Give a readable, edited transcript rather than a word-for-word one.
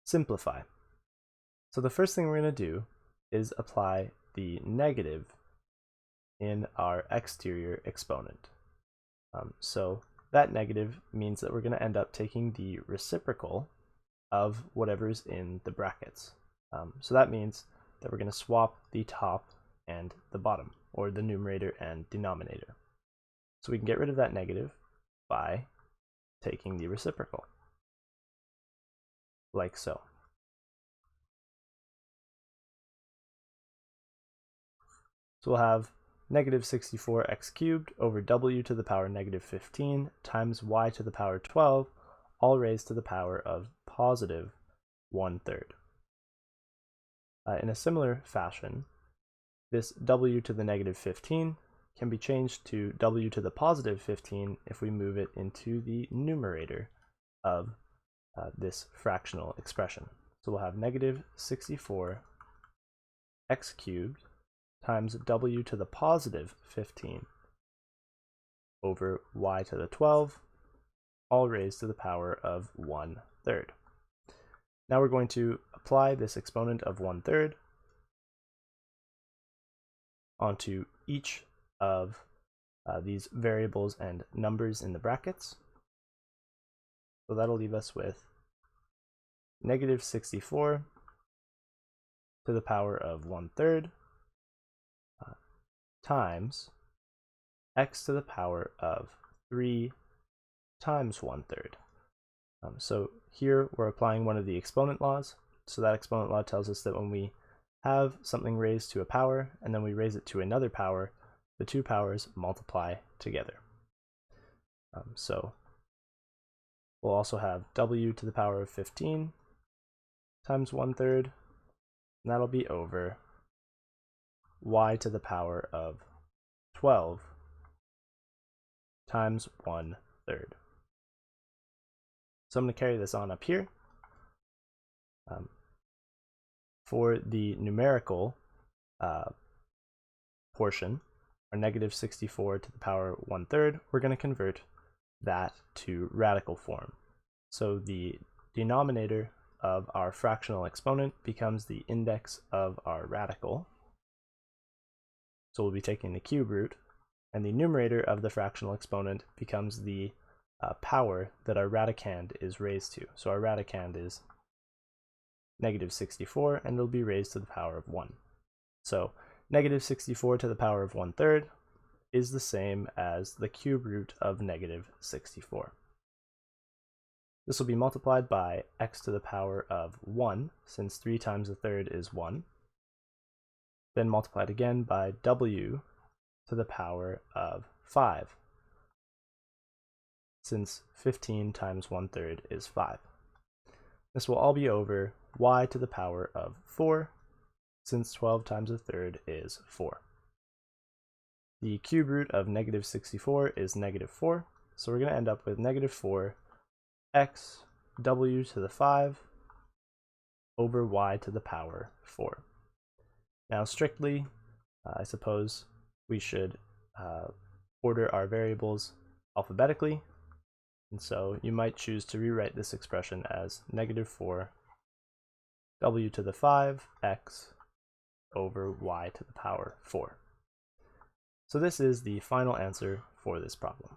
simplify. So the first thing we're going to do is apply the negative in our exterior exponent. So that negative means that we're going to end up taking the reciprocal of whatever's in the brackets. So that means that we're going to swap the top and the bottom, or the numerator and denominator. So we can get rid of that negative by taking the reciprocal, like so. So we'll have negative 64x cubed over w to the power negative 15 times y to the power 12, all raised to the power of positive 1/3. In a similar fashion, this w to the negative 15 can be changed to w to the positive 15 if we move it into the numerator of this fractional expression. So we'll have negative 64 x cubed times w to the positive 15 over y to the 12, all raised to the power of 1/3. Now we're going to apply this exponent of 1/3 onto each of these variables and numbers in the brackets. So that'll leave us with negative 64 to the power of 1/3 times x to the power of 3 times 1/3. So here we're applying one of the exponent laws. So that exponent law tells us that when we have something raised to a power and then we raise it to another power, the two powers multiply together. So we'll also have w to the power of 15 times 1/3, and that'll be over y to the power of 12 times 1/3. So I'm going to carry this on up here. For the numerical portion, our negative 64 to the power 1/3, we're going to convert that to radical form. So the denominator of our fractional exponent becomes the index of our radical. So we'll be taking the cube root, and the numerator of the fractional exponent becomes the power that our radicand is raised to. So our radicand is negative 64, and it'll be raised to the power of 1. So negative 64 to the power of 1/3 is the same as the cube root of negative 64. This will be multiplied by x to the power of 1, since 3 times a third is 1. Then multiplied again by w to the power of 5, since 15 times 1/3 is 5. This will all be over y to the power of 4, since 12 times a third is 4. The cube root of negative 64 is negative 4, so we're going to end up with negative 4 x w to the 5 over y to the power 4. Now strictly, I suppose we should order our variables alphabetically, and so you might choose to rewrite this expression as negative 4 w to the 5 x over y to the power 4. So this is the final answer for this problem.